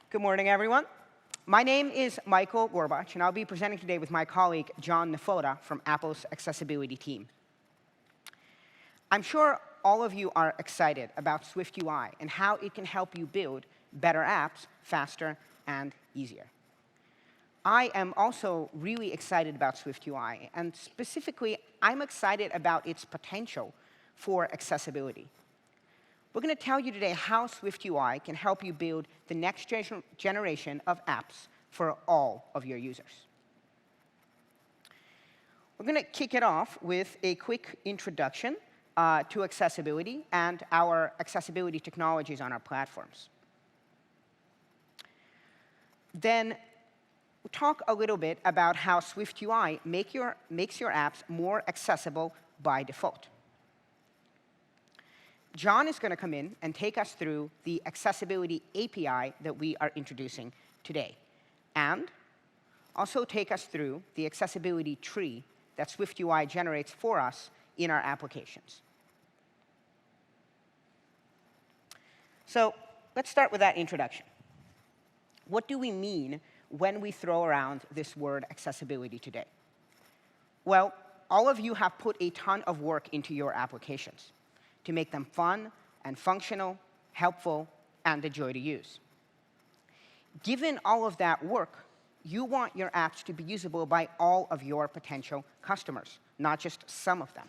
Good morning, everyone. My name is Michael Gorbach, and I'll be presenting today with my colleague, John Nefoda, from Apple's accessibility team. I'm sure all of you are excited about SwiftUI and how it can help you build better apps faster and easier. I am also really excited about SwiftUI, and specifically, I'm excited about its potential for accessibility. We're going to tell you today how SwiftUI can help you build the next generation of apps for all of your users. We're going to kick it off with a quick introduction to accessibility and our accessibility technologies on our platforms. Then we'll talk a little bit about how SwiftUI makes your apps more accessible by default. John is going to come in and take us through the Accessibility API that we are introducing today, and also take us through the accessibility tree that SwiftUI generates for us in our applications. So let's start with that introduction. What do we mean when we throw around this word accessibility today? Well, all of you have put a ton of work into your applications to make them fun and functional, helpful, and a joy to use. Given all of that work, you want your apps to be usable by all of your potential customers, not just some of them.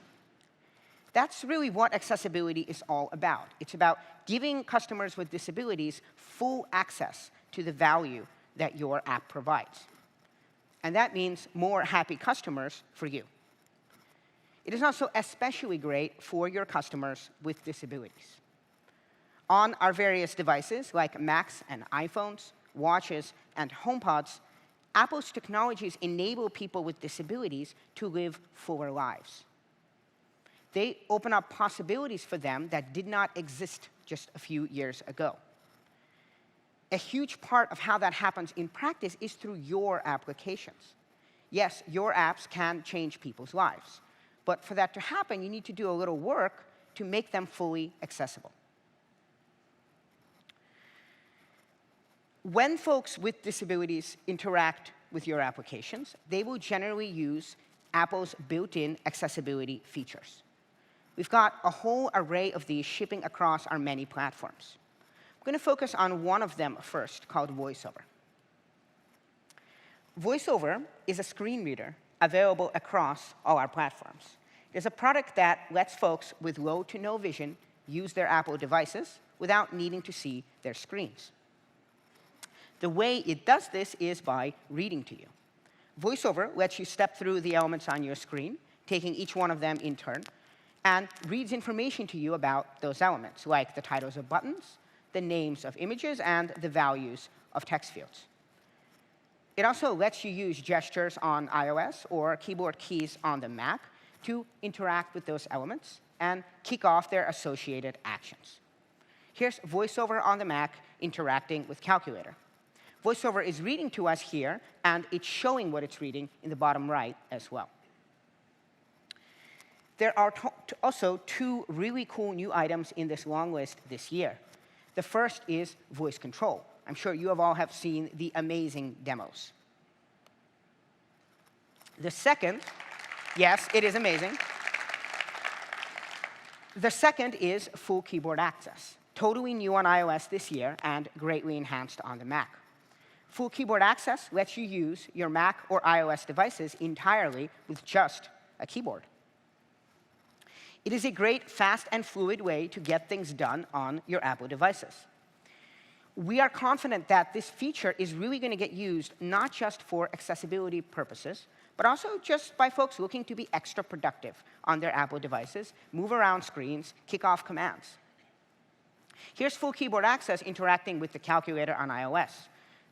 That's really what accessibility is all about. It's about giving customers with disabilities full access to the value that your app provides. And that means more happy customers for you. It is also especially great for your customers with disabilities. On our various devices, like Macs and iPhones, watches, and HomePods, Apple's technologies enable people with disabilities to live fuller lives. They open up possibilities for them that did not exist just a few years ago. A huge part of how that happens in practice is through your applications. Yes, your apps can change people's lives. But for that to happen, you need to do a little work to make them fully accessible. When folks with disabilities interact with your applications, they will generally use Apple's built-in accessibility features. We've got a whole array of these shipping across our many platforms. I'm going to focus on one of them first, called VoiceOver. VoiceOver is a screen reader available across all our platforms. It's a product that lets folks with low to no vision use their Apple devices without needing to see their screens. The way it does this is by reading to you. VoiceOver lets you step through the elements on your screen, taking each one of them in turn, and reads information to you about those elements, like the titles of buttons, the names of images, and the values of text fields. It also lets you use gestures on iOS or keyboard keys on the Mac to interact with those elements and kick off their associated actions. Here's VoiceOver on the Mac interacting with Calculator. VoiceOver is reading to us here, and it's showing what it's reading in the bottom right as well. There are also two really cool new items in this long list this year. The first is voice control. I'm sure you all have seen the amazing demos. The second, yes, it is amazing. The second is full keyboard access, totally new on iOS this year and greatly enhanced on the Mac. Full keyboard access lets you use your Mac or iOS devices entirely with just a keyboard. It is a great, fast, and fluid way to get things done on your Apple devices. We are confident that this feature is really going to get used not just for accessibility purposes, but also just by folks looking to be extra productive on their Apple devices, move around screens, kick off commands. Here's full keyboard access interacting with the calculator on iOS.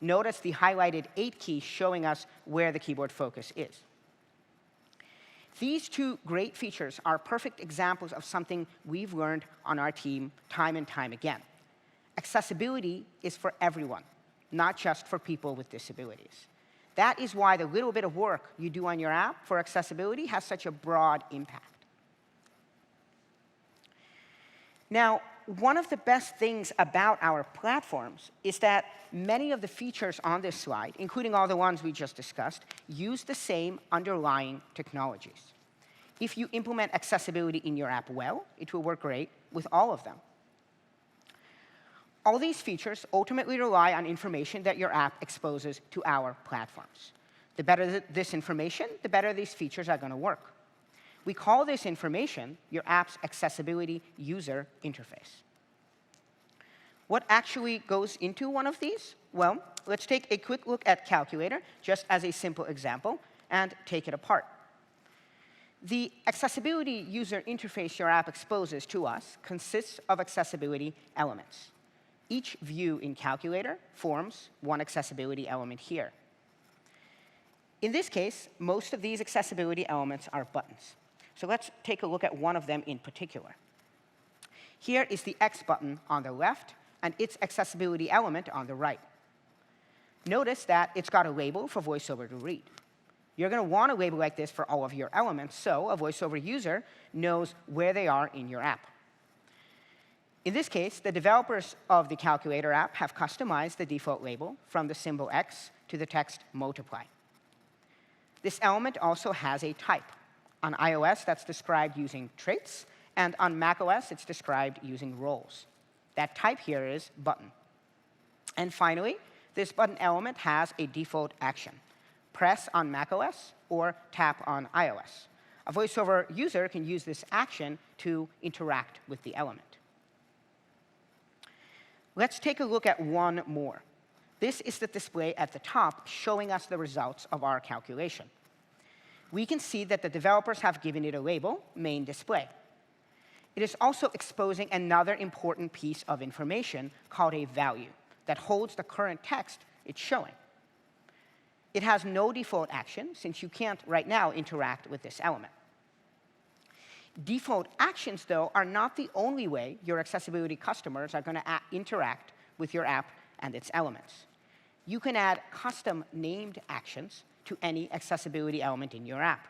Notice the highlighted 8 key showing us where the keyboard focus is. These two great features are perfect examples of something we've learned on our team time and time again. Accessibility is for everyone, not just for people with disabilities. That is why the little bit of work you do on your app for accessibility has such a broad impact. Now, one of the best things about our platforms is that many of the features on this slide, including all the ones we just discussed, use the same underlying technologies. If you implement accessibility in your app well, it will work great with all of them. All these features ultimately rely on information that your app exposes to our platforms. The better this information, the better these features are going to work. We call this information your app's accessibility user interface. What actually goes into one of these? Well, let's take a quick look at Calculator, just as a simple example, and take it apart. The accessibility user interface your app exposes to us consists of accessibility elements. Each view in Calculator forms one accessibility element here. In this case, most of these accessibility elements are buttons. So let's take a look at one of them in particular. Here is the X button on the left, and its accessibility element on the right. Notice that it's got a label for VoiceOver to read. You're going to want a label like this for all of your elements, so a VoiceOver user knows where they are in your app. In this case, the developers of the Calculator app have customized the default label from the symbol X to the text multiply. This element also has a type. On iOS, that's described using traits, and on macOS, it's described using roles. That type here is button. And finally, this button element has a default action. Press on macOS or tap on iOS. A VoiceOver user can use this action to interact with the element. Let's take a look at one more. This is the display at the top showing us the results of our calculation. We can see that the developers have given it a label, main display. It is also exposing another important piece of information called a value that holds the current text it's showing. It has no default action, since you can't right now interact with this element. Default actions, though, are not the only way your accessibility customers are going to interact with your app and its elements. You can add custom named actions to any accessibility element in your app.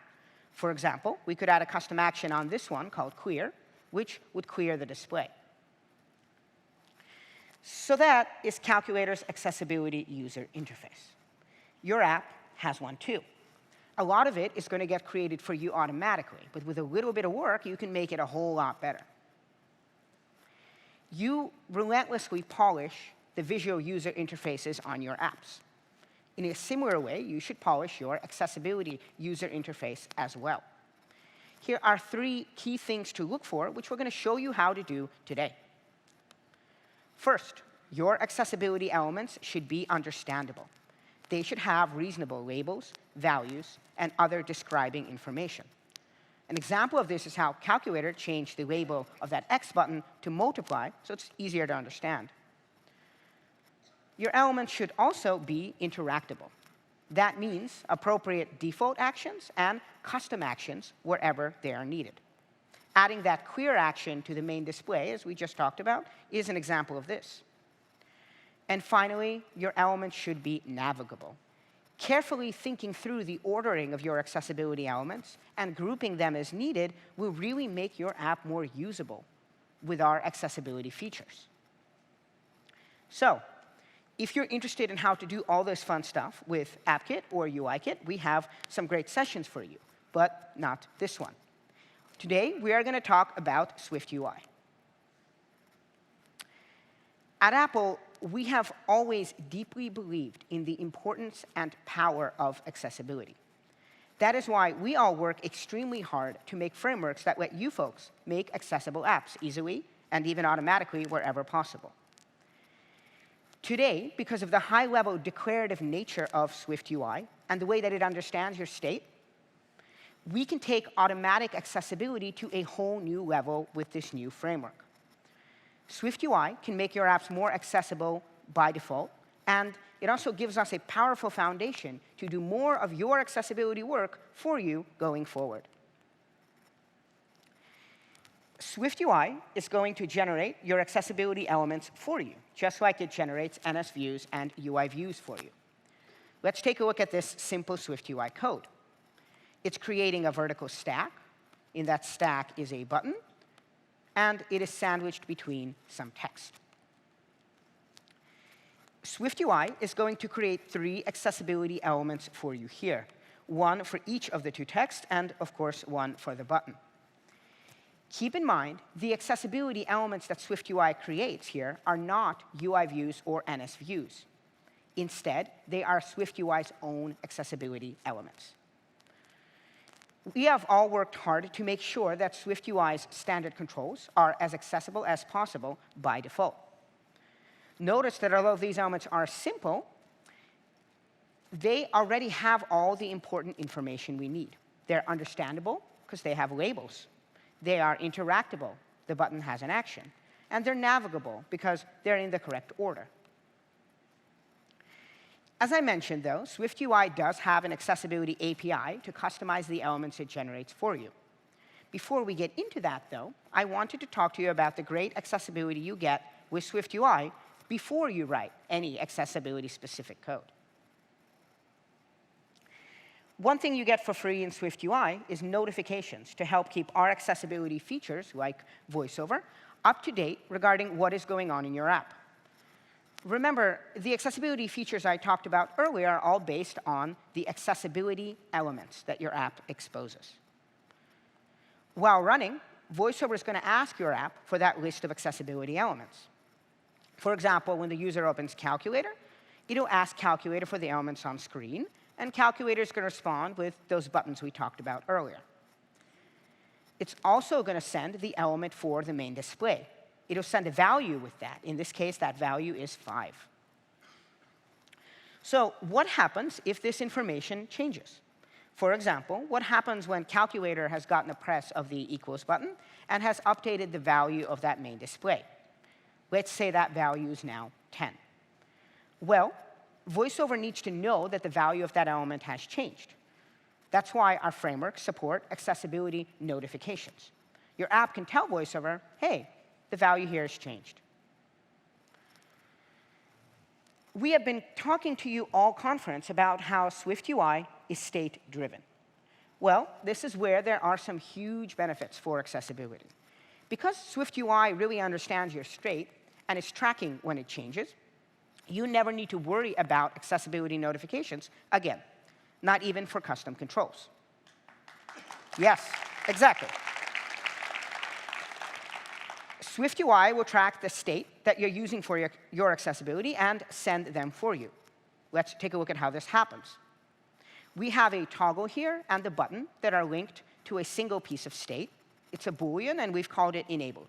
For example, we could add a custom action on this one called clear, which would clear the display. So that is Calculator's accessibility user interface. Your app has one too. A lot of it is going to get created for you automatically, but with a little bit of work, you can make it a whole lot better. You relentlessly polish the visual user interfaces on your apps. In a similar way, you should polish your accessibility user interface as well. Here are 3 key things to look for, which we're going to show you how to do today. First, your accessibility elements should be understandable. They should have reasonable labels, values, and other describing information. An example of this is how Calculator changed the label of that X button to multiply, so it's easier to understand. Your elements should also be interactable. That means appropriate default actions and custom actions wherever they are needed. Adding that clear action to the main display, as we just talked about, is an example of this. And finally, your elements should be navigable. Carefully thinking through the ordering of your accessibility elements and grouping them as needed will really make your app more usable with our accessibility features. So, if you're interested in how to do all this fun stuff with AppKit or UIKit, we have some great sessions for you, but not this one. Today, we are going to talk about SwiftUI. At Apple, we have always deeply believed in the importance and power of accessibility. That is why we all work extremely hard to make frameworks that let you folks make accessible apps easily and even automatically wherever possible. Today, because of the high-level declarative nature of SwiftUI and the way that it understands your state, we can take automatic accessibility to a whole new level with this new framework. SwiftUI can make your apps more accessible by default, and it also gives us a powerful foundation to do more of your accessibility work for you going forward. SwiftUI is going to generate your accessibility elements for you, just like it generates NS views and UI views for you. Let's take a look at this simple SwiftUI code. It's creating a vertical stack. In that stack is a button, and it is sandwiched between some text. SwiftUI is going to create 3 accessibility elements for you here, one for each of the 2 texts, and of course, one for the button. Keep in mind, the accessibility elements that SwiftUI creates here are not UI views or NS views. Instead, they are SwiftUI's own accessibility elements. We have all worked hard to make sure that SwiftUI's standard controls are as accessible as possible by default. Notice that although these elements are simple, they already have all the important information we need. They're understandable because they have labels. They are interactable. The button has an action. And they're navigable because they're in the correct order. As I mentioned, though, SwiftUI does have an accessibility API to customize the elements it generates for you. Before we get into that, though, I wanted to talk to you about the great accessibility you get with SwiftUI before you write any accessibility-specific code. One thing you get for free in SwiftUI is notifications to help keep our accessibility features, like VoiceOver, up to date regarding what is going on in your app. Remember, the accessibility features I talked about earlier are all based on the accessibility elements that your app exposes. While running, VoiceOver is going to ask your app for that list of accessibility elements. For example, when the user opens Calculator, it'll ask Calculator for the elements on screen, and Calculator is going to respond with those buttons we talked about earlier. It's also going to send the element for the main display. It'll send a value with that. In this case, that value is 5. So what happens if this information changes? For example, what happens when Calculator has gotten a press of the equals button and has updated the value of that main display? Let's say that value is now 10. Well, VoiceOver needs to know that the value of that element has changed. That's why our frameworks support accessibility notifications. Your app can tell VoiceOver, hey, the value here has changed. We have been talking to you all conference about how SwiftUI is state-driven. Well, this is where there are some huge benefits for accessibility. Because SwiftUI really understands your state and is tracking when it changes, you never need to worry about accessibility notifications again, not even for custom controls. Yes, exactly. SwiftUI will track the state that you're using for your accessibility and send them for you. Let's take a look at how this happens. We have a toggle here and the button that are linked to a single piece of state. It's a Boolean, and we've called it enabled.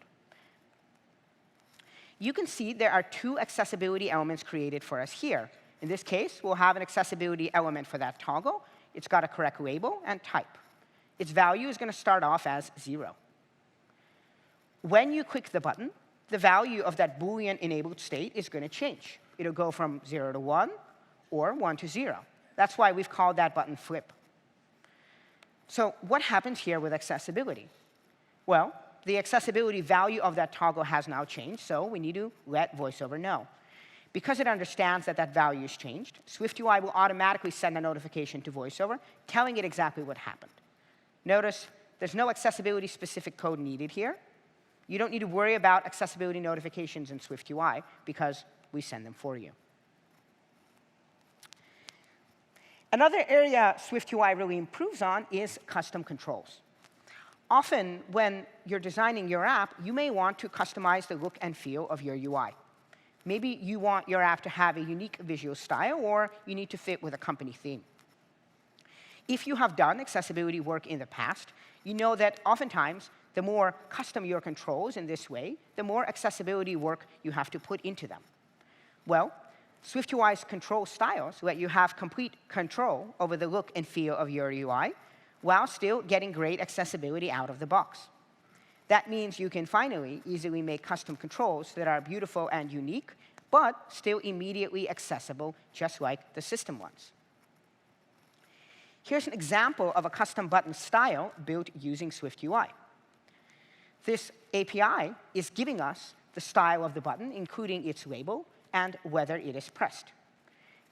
You can see there are 2 accessibility elements created for us here. In this case, we'll have an accessibility element for that toggle. It's got a correct label and type. Its value is going to start off as 0. When you click the button, the value of that Boolean enabled state is going to change. It'll go from 0 to 1 or 1 to 0. That's why we've called that button flip. So what happens here with accessibility? Well, the accessibility value of that toggle has now changed, so we need to let VoiceOver know. Because it understands that that value has changed, SwiftUI will automatically send a notification to VoiceOver telling it exactly what happened. Notice there's no accessibility-specific code needed here. You don't need to worry about accessibility notifications in SwiftUI because we send them for you. Another area SwiftUI really improves on is custom controls. Often, when you're designing your app, you may want to customize the look and feel of your UI. Maybe you want your app to have a unique visual style, or you need to fit with a company theme. If you have done accessibility work in the past, you know that oftentimes, the more custom your controls in this way, the more accessibility work you have to put into them. Well, SwiftUI's control styles let you have complete control over the look and feel of your UI, while still getting great accessibility out of the box. That means you can finally easily make custom controls that are beautiful and unique, but still immediately accessible, just like the system ones. Here's an example of a custom button style built using SwiftUI. This API is giving us the style of the button, including its label and whether it is pressed.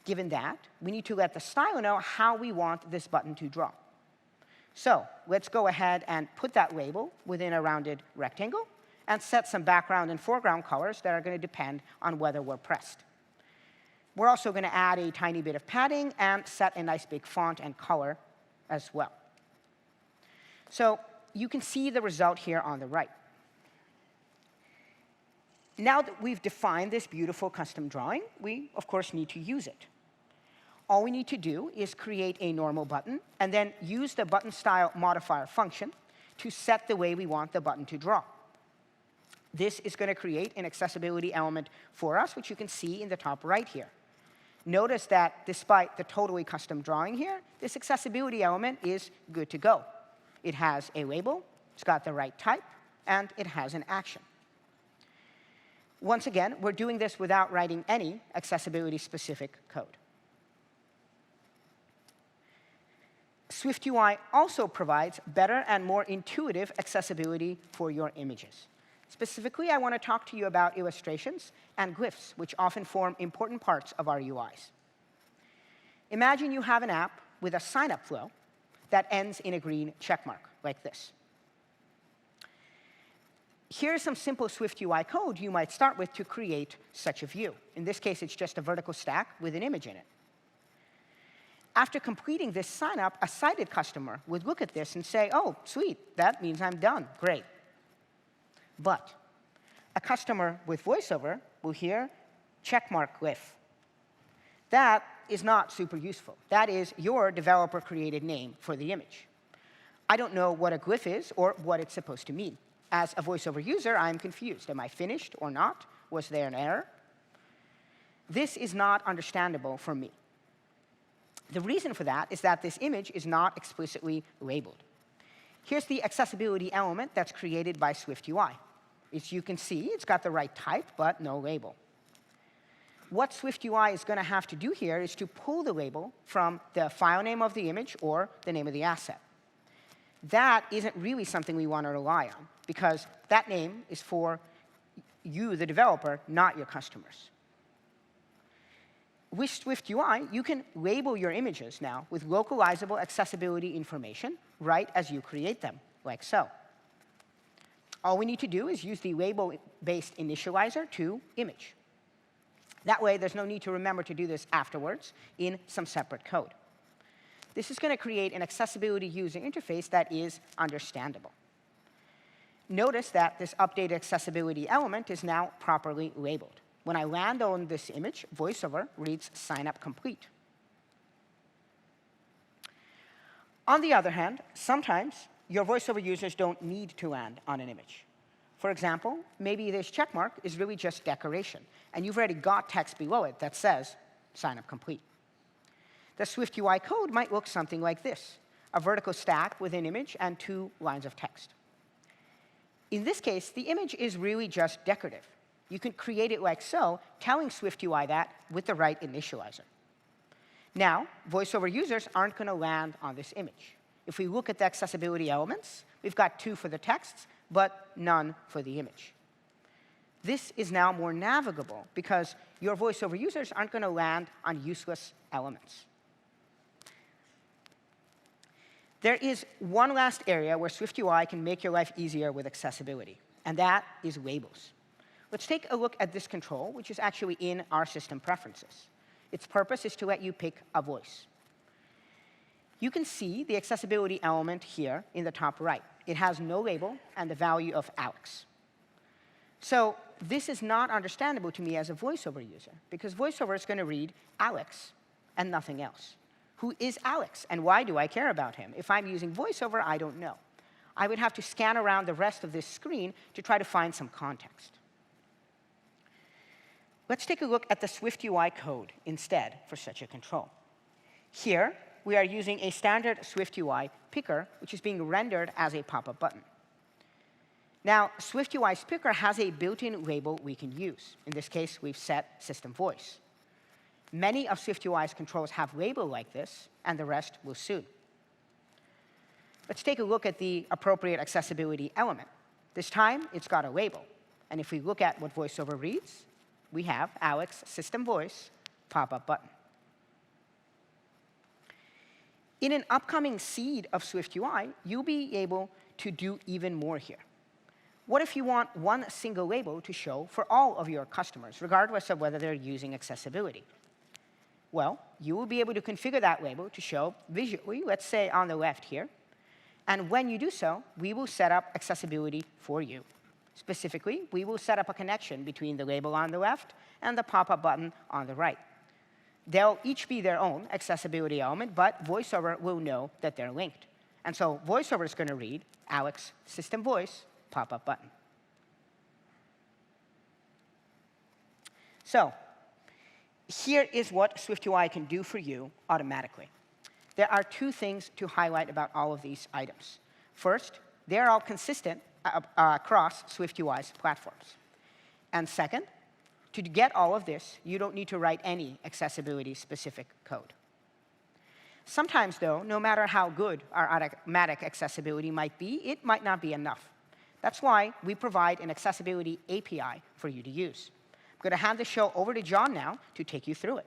Given that, we need to let the style know how we want this button to draw. So let's go ahead and put that label within a rounded rectangle and set some background and foreground colors that are going to depend on whether we're pressed. We're also going to add a tiny bit of padding and set a nice big font and color as well. So you can see the result here on the right. Now that we've defined this beautiful custom drawing, we, of course, need to use it. All we need to do is create a normal button and then use the button style modifier function to set the way we want the button to draw. This is going to create an accessibility element for us, which you can see in the top right here. Notice that despite the totally custom drawing here, this accessibility element is good to go. It has a label, it's got the right type, and it has an action. Once again, we're doing this without writing any accessibility-specific code. SwiftUI also provides better and more intuitive accessibility for your images. Specifically, I want to talk to you about illustrations and glyphs, which often form important parts of our UIs. Imagine you have an app with a sign-up flow that ends in a green checkmark, like this. Here's some simple SwiftUI code you might start with to create such a view. In this case, it's just a vertical stack with an image in it. After completing this sign-up, a sighted customer would look at this and say, oh, sweet, that means I'm done. Great. But a customer with VoiceOver will hear checkmark glyph. That is not super useful. That is your developer-created name for the image. I don't know what a glyph is or what it's supposed to mean. As a VoiceOver user, I'm confused. Am I finished or not? Was there an error? This is not understandable for me. The reason for that is that this image is not explicitly labeled. Here's the accessibility element that's created by SwiftUI. As you can see, it's got the right type, but no label. What SwiftUI is going to have to do here is to pull the label from the file name of the image or the name of the asset. That isn't really something we want to rely on, because that name is for you, the developer, not your customers. With SwiftUI, you can label your images now with localizable accessibility information right as you create them, like so. All we need to do is use the label-based initializer to image. That way, there's no need to remember to do this afterwards in some separate code. This is going to create an accessibility user interface that is understandable. Notice that this updated accessibility element is now properly labeled. When I land on this image, VoiceOver reads sign up complete. On the other hand, sometimes your VoiceOver users don't need to land on an image. For example, maybe this checkmark is really just decoration, and you've already got text below it that says sign up complete. The SwiftUI code might look something like this, a vertical stack with an image and 2 lines of text. In this case, the image is really just decorative. You can create it like so, telling SwiftUI that with the right initializer. Now, VoiceOver users aren't going to land on this image. If we look at the accessibility elements, we've got 2 for the texts, but none for the image. This is now more navigable because your VoiceOver users aren't going to land on useless elements. There is one last area where SwiftUI can make your life easier with accessibility, and that is labels. Let's take a look at this control, which is actually in our system preferences. Its purpose is to let you pick a voice. You can see the accessibility element here in the top right. It has no label and the value of Alex. So this is not understandable to me as a VoiceOver user, because VoiceOver is going to read Alex and nothing else. Who is Alex, and why do I care about him? If I'm using VoiceOver, I don't know. I would have to scan around the rest of this screen to try to find some context. Let's take a look at the SwiftUI code instead for such a control. Here, we are using a standard SwiftUI picker, which is being rendered as a pop-up button. Now, SwiftUI's picker has a built-in label we can use. In this case, we've set system voice. Many of SwiftUI's controls have label like this, and the rest will soon. Let's take a look at the appropriate accessibility element. This time, it's got a label. And if we look at what VoiceOver reads, we have Alex system voice pop-up button. In an upcoming seed of SwiftUI, you'll be able to do even more here. What if you want one single label to show for all of your customers, regardless of whether they're using accessibility? Well, you will be able to configure that label to show visually, let's say on the left here. And when you do so, we will set up accessibility for you. Specifically, we will set up a connection between the label on the left and the pop-up button on the right. They'll each be their own accessibility element, but VoiceOver will know that they're linked. And so VoiceOver is going to read Alex system voice pop-up button. So here is what SwiftUI can do for you automatically. There are two things to highlight about all of these items. First, they're all consistent across SwiftUI's platforms. And second, to get all of this, you don't need to write any accessibility-specific code. Sometimes, though, no matter how good our automatic accessibility might be, it might not be enough. That's why we provide an accessibility API for you to use. I'm going to hand the show over to John now to take you through it.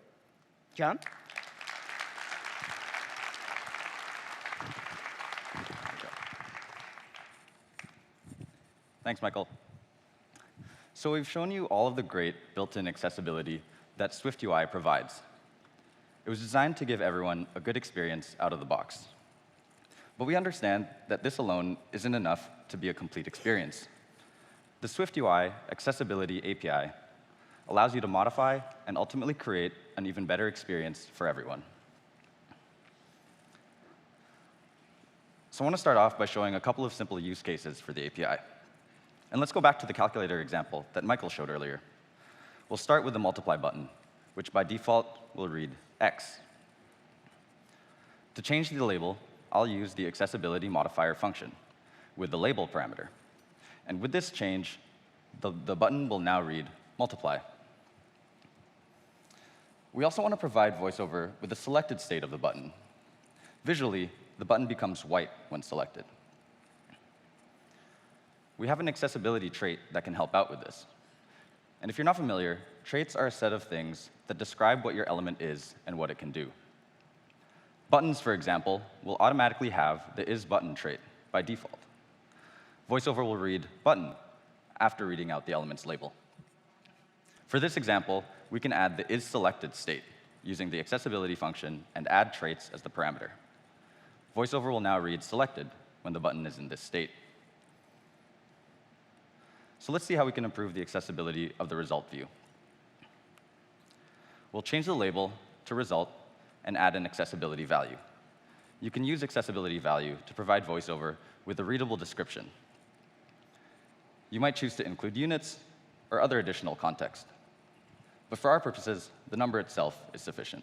John? Thanks, Michael. So we've shown you all of the great built-in accessibility that SwiftUI provides. It was designed to give everyone a good experience out of the box. But we understand that this alone isn't enough to be a complete experience. The SwiftUI Accessibility API allows you to modify and ultimately create an even better experience for everyone. So I want to start off by showing a couple of simple use cases for the API. And let's go back to the calculator example that Michael showed earlier. We'll start with the multiply button, which by default will read X. To change the label, I'll use the accessibility modifier function with the label parameter. And with this change, the button will now read multiply. We also want to provide VoiceOver with the selected state of the button. Visually, the button becomes white when selected. We have an accessibility trait that can help out with this. And if you're not familiar, traits are a set of things that describe what your element is and what it can do. Buttons, for example, will automatically have the isButton trait by default. VoiceOver will read button after reading out the element's label. For this example, we can add the isSelected state using the accessibility function and add traits as the parameter. VoiceOver will now read selected when the button is in this state. So let's see how we can improve the accessibility of the result view. We'll change the label to result and add an accessibility value. You can use accessibility value to provide VoiceOver with a readable description. You might choose to include units or other additional context. But for our purposes, the number itself is sufficient.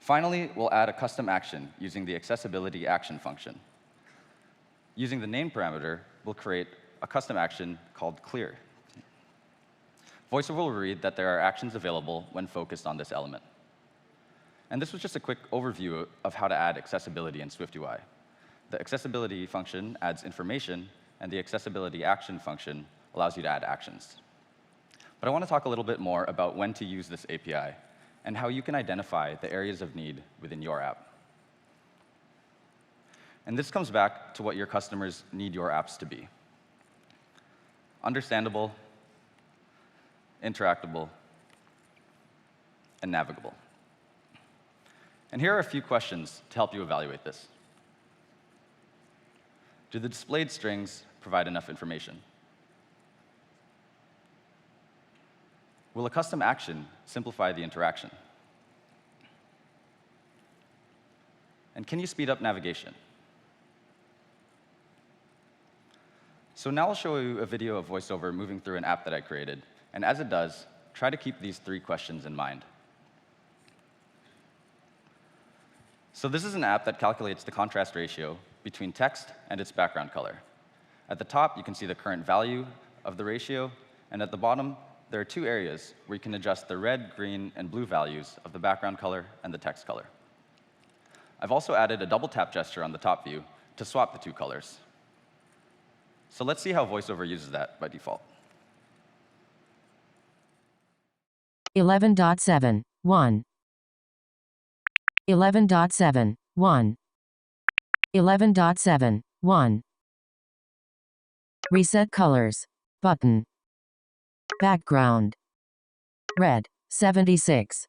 Finally, we'll add a custom action using the accessibility action function. Using the name parameter, we'll create a custom action called clear. VoiceOver will read that there are actions available when focused on this element. And this was just a quick overview of how to add accessibility in SwiftUI. The accessibility function adds information, and the accessibility action function allows you to add actions. But I want to talk a little bit more about when to use this API and how you can identify the areas of need within your app. And this comes back to what your customers need your apps to be: understandable, interactable, and navigable. And here are a few questions to help you evaluate this. Do the displayed strings provide enough information? Will a custom action simplify the interaction? And can you speed up navigation? So now I'll show you a video of VoiceOver moving through an app that I created. And as it does, try to keep these 3 questions in mind. So this is an app that calculates the contrast ratio between text and its background color. At the top, you can see the current value of the ratio. And at the bottom, there are 2 areas where you can adjust the red, green, and blue values of the background color and the text color. I've also added a double tap gesture on the top view to swap the 2 colors. So let's see how VoiceOver uses that by default. 11.7.1 11.7.1. 11.7.1. Reset colors. Button. Background. Red. 76.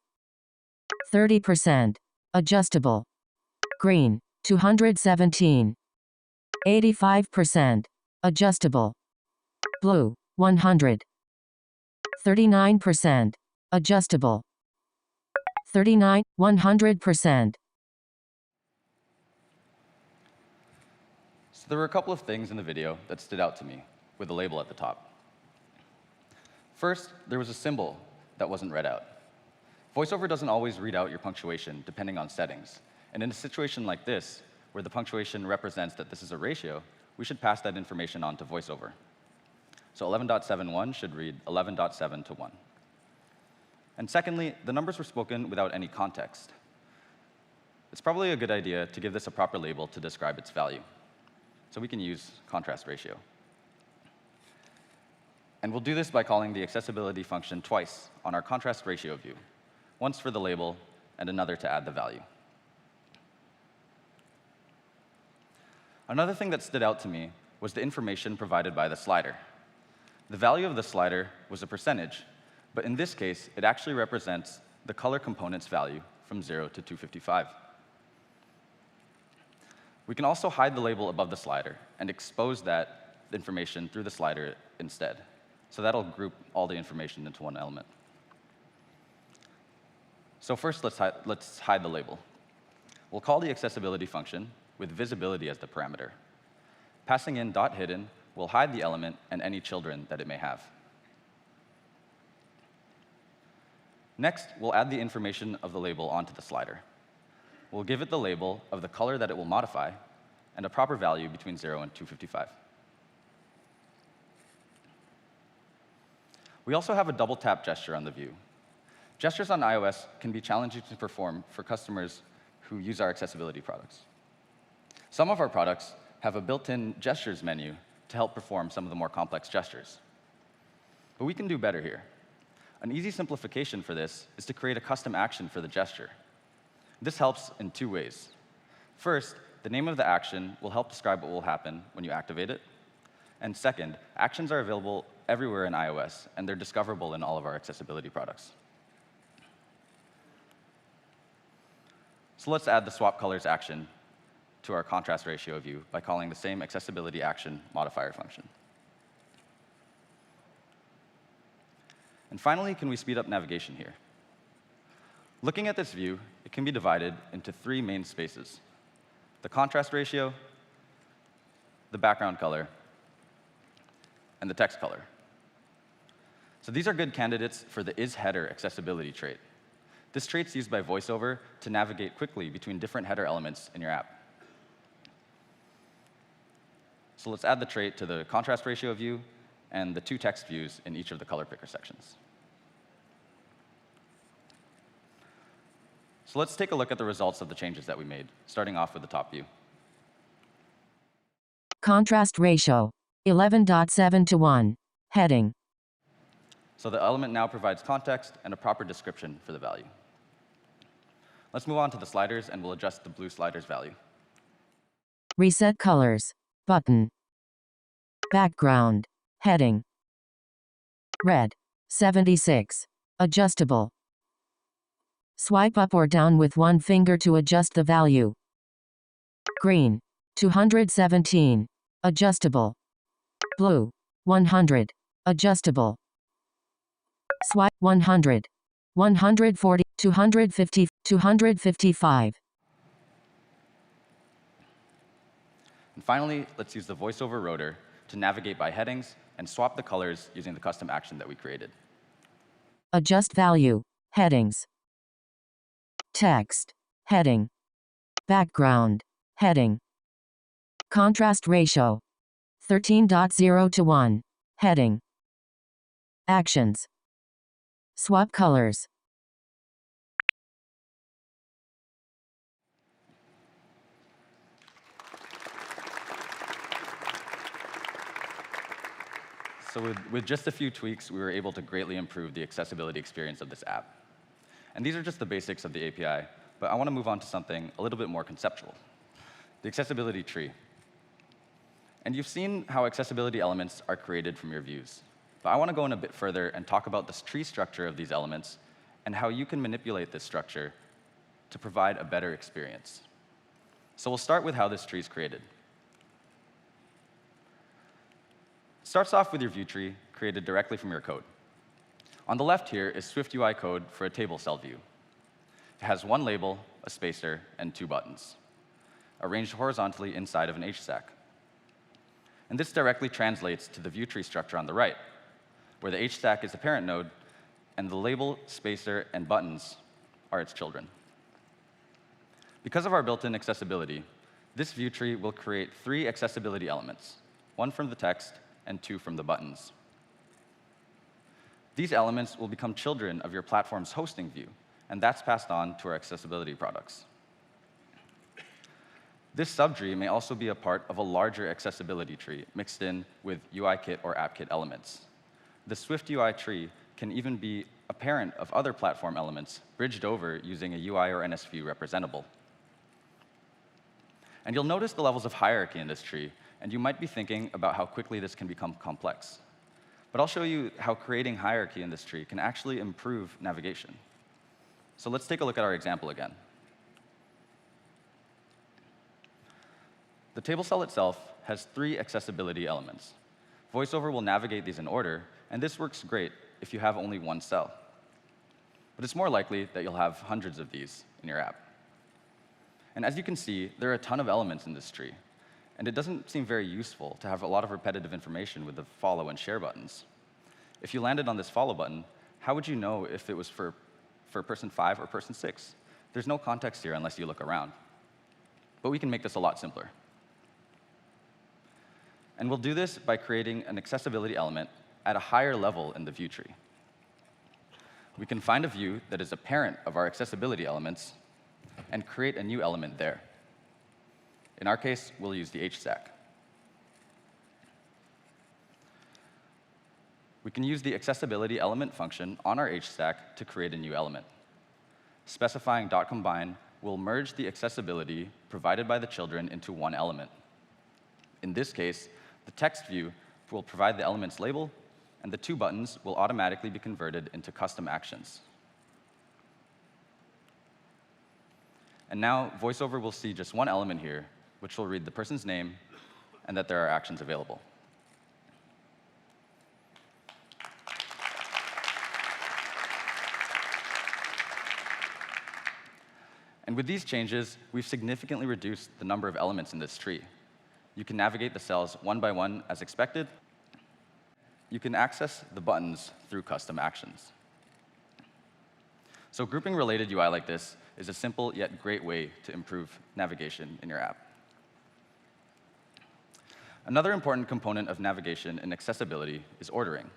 30%. Adjustable. Green. 217. 85%. Adjustable. Blue. 100. 39%. Adjustable. 39. 100%. So there were a couple of things in the video that stood out to me with a label at the top. First, there was a symbol that wasn't read out. VoiceOver doesn't always read out your punctuation depending on settings. And in a situation like this, where the punctuation represents that this is a ratio, we should pass that information on to VoiceOver. So 11.7.1 should read 11.7 to 1. And secondly, the numbers were spoken without any context. It's probably a good idea to give this a proper label to describe its value. So we can use contrast ratio. And we'll do this by calling the accessibility function twice on our contrast ratio view, once for the label and another to add the value. Another thing that stood out to me was the information provided by the slider. The value of the slider was a percentage, but in this case, it actually represents the color component's value from 0 to 255. We can also hide the label above the slider and expose that information through the slider instead. So that'll group all the information into one element. So first, let's hide the label. We'll call the accessibility function with visibility as the parameter. Passing in .hidden will hide the element and any children that it may have. Next, we'll add the information of the label onto the slider. We'll give it the label of the color that it will modify and a proper value between 0 and 255. We also have a double tap gesture on the view. Gestures on iOS can be challenging to perform for customers who use our accessibility products. Some of our products have a built-in gestures menu to help perform some of the more complex gestures. But we can do better here. An easy simplification for this is to create a custom action for the gesture. This helps in two ways. First, the name of the action will help describe what will happen when you activate it. And second, actions are available everywhere in iOS, and they're discoverable in all of our accessibility products. So let's add the swap colors action to our contrast ratio view by calling the same accessibility action modifier function. And finally, can we speed up navigation here? Looking at this view, it can be divided into three main spaces: the contrast ratio, the background color, and the text color. So these are good candidates for the isHeader accessibility trait. This trait's used by VoiceOver to navigate quickly between different header elements in your app. So let's add the trait to the contrast ratio view and the two text views in each of the color picker sections. So let's take a look at the results of the changes that we made, starting off with the top view. Contrast ratio. 11.7 to 1. Heading. So the element now provides context and a proper description for the value. Let's move on to the sliders, and we'll adjust the blue slider's value. Reset colors. Button. Background. Heading. Red. 76. Adjustable. Swipe up or down with one finger to adjust the value. Green. 217. Adjustable. Blue. 100. Adjustable. Swipe 100. 140. 250. 255. And finally, let's use the VoiceOver rotor to navigate by headings and swap the colors using the custom action that we created. Adjust value. Headings. Text. Heading. Background. Heading. Contrast ratio. 13.0 to 1. Heading. Actions. Swap colors. So with just a few tweaks, we were able to greatly improve the accessibility experience of this app. And these are just the basics of the API. but I want to move on to something a little bit more conceptual, the accessibility tree. And you've seen how accessibility elements are created from your views. But I want to go in a bit further and talk about this tree structure of these elements and how you can manipulate this structure to provide a better experience. So we'll start with how this tree is created. It starts off with your view tree created directly from your code. On the left here is SwiftUI code for a table cell view. It has one label, a spacer, and 2 buttons, arranged horizontally inside of an H stack. And this directly translates to the view tree structure on the right, where the H stack is the parent node, and the label, spacer, and buttons are its children. Because of our built-in accessibility, this view tree will create 3 accessibility elements, 1 from the text and 2 from the buttons. These elements will become children of your platform's hosting view, and that's passed on to our accessibility products. This subtree may also be a part of a larger accessibility tree mixed in with UIKit or AppKit elements. The SwiftUI tree can even be a parent of other platform elements bridged over using a UI or NS view representable. And you'll notice the levels of hierarchy in this tree, and you might be thinking about how quickly this can become complex. But I'll show you how creating hierarchy in this tree can actually improve navigation. So let's take a look at our example again. The table cell itself has 3 accessibility elements. VoiceOver will navigate these in order, and this works great if you have only one cell. But it's more likely that you'll have hundreds of these in your app. And as you can see, there are a ton of elements in this tree, and it doesn't seem very useful to have a lot of repetitive information with the follow and share buttons. If you landed on this follow button, how would you know if it was for person 5 or person 6? There's no context here unless you look around. But we can make this a lot simpler. And we'll do this by creating an accessibility element at a higher level in the view tree. We can find a view that is a parent of our accessibility elements and create a new element there. In our case, we'll use the H stack. We can use the accessibility element function on our H stack to create a new element. Specifying .combine will merge the accessibility provided by the children into one element. In this case, the text view will provide the element's label, and the 2 buttons will automatically be converted into custom actions. And now, VoiceOver will see just one element here, which will read the person's name and that there are actions available. And with these changes, we've significantly reduced the number of elements in this tree. You can navigate the cells one by one as expected. You can access the buttons through custom actions. So grouping related UI like this is a simple yet great way to improve navigation in your app. Another important component of navigation and accessibility is ordering.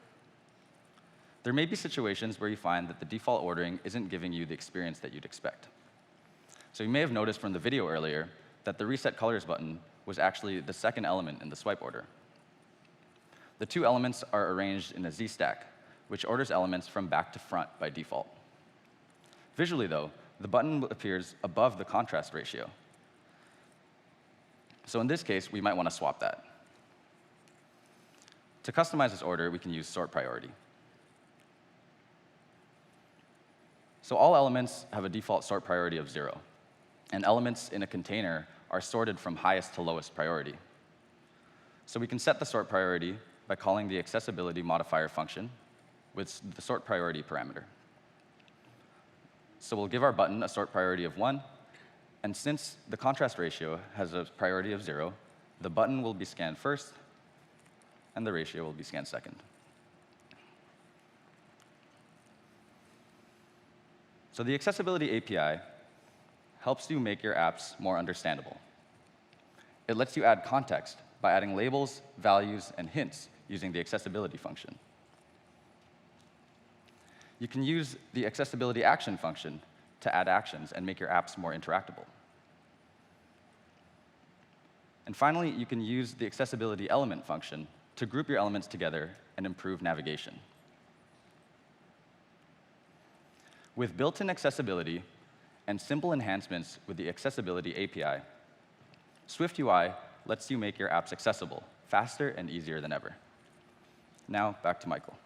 There may be situations where you find that the default ordering isn't giving you the experience that you'd expect. So you may have noticed from the video earlier that the Reset Colors button was actually the second element in the swipe order. The 2 elements are arranged in a Z stack, which orders elements from back to front by default. Visually, though, the button appears above the contrast ratio. So in this case, we might want to swap that. To customize this order, we can use sort priority. So all elements have a default sort priority of 0, and elements in a container are sorted from highest to lowest priority. So we can set the sort priority by calling the accessibility modifier function with the sort priority parameter. So we'll give our button a sort priority of 1, and since the contrast ratio has a priority of 0, the button will be scanned first, and the ratio will be scanned second. So the Accessibility API helps you make your apps more understandable. It lets you add context by adding labels, values, and hints using the accessibility function. You can use the accessibility action function to add actions and make your apps more interactable. And finally, you can use the accessibility element function to group your elements together and improve navigation. With built-in accessibility and simple enhancements with the Accessibility API, SwiftUI lets you make your apps accessible faster and easier than ever. Now, back to Michael.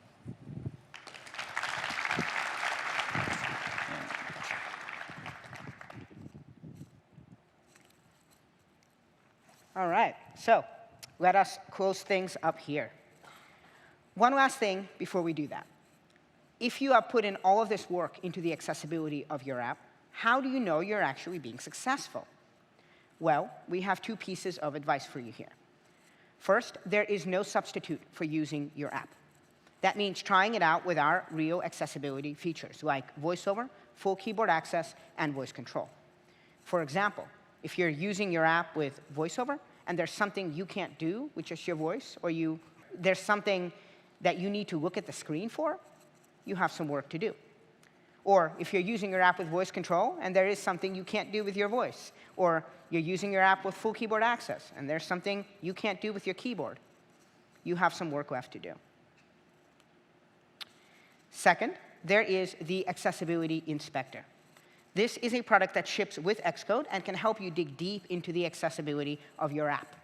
All right, so let us close things up here. One last thing before we do that. If you have put in all of this work into the accessibility of your app, how do you know you're actually being successful? Well, we have two pieces of advice for you here. First, there is no substitute for using your app. That means trying it out with our real accessibility features, like VoiceOver, full keyboard access, and voice control. For example, if you're using your app with VoiceOver, and there's something you can't do with just your voice, or there's something that you need to look at the screen for, you have some work to do. Or if you're using your app with voice control, and there is something you can't do with your voice, or you're using your app with full keyboard access, and there's something you can't do with your keyboard, you have some work left to do. Second, there is the Accessibility Inspector. This is a product that ships with Xcode and can help you dig deep into the accessibility of your app.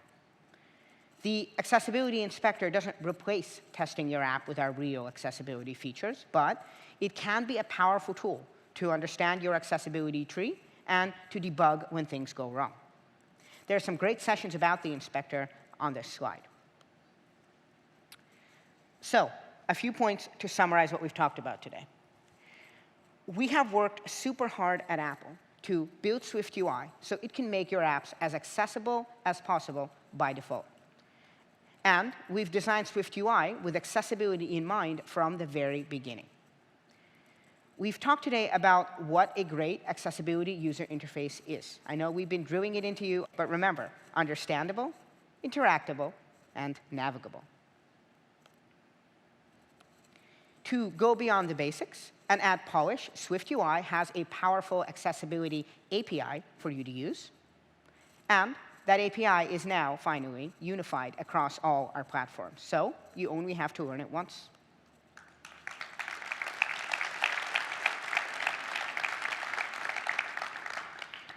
The Accessibility Inspector doesn't replace testing your app with our real accessibility features, but it can be a powerful tool to understand your accessibility tree and to debug when things go wrong. There are some great sessions about the inspector on this slide. So, a few points to summarize what we've talked about today. We have worked super hard at Apple to build SwiftUI so it can make your apps as accessible as possible by default. And we've designed SwiftUI with accessibility in mind from the very beginning. We've talked today about what a great accessibility user interface is. I know we've been drilling it into you, but remember, understandable, interactable, and navigable. To go beyond the basics and add polish, SwiftUI has a powerful accessibility API for you to use. And that API is now, finally, unified across all our platforms. So you only have to learn it once.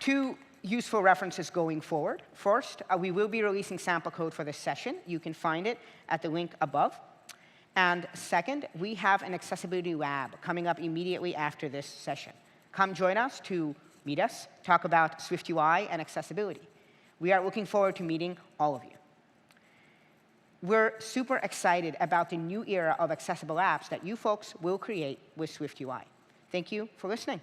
Two useful references going forward. First, we will be releasing sample code for this session. You can find it at the link above. And second, we have an accessibility lab coming up immediately after this session. Come join us to meet us, talk about SwiftUI and accessibility. We are looking forward to meeting all of you. We're super excited about the new era of accessible apps that you folks will create with SwiftUI. Thank you for listening.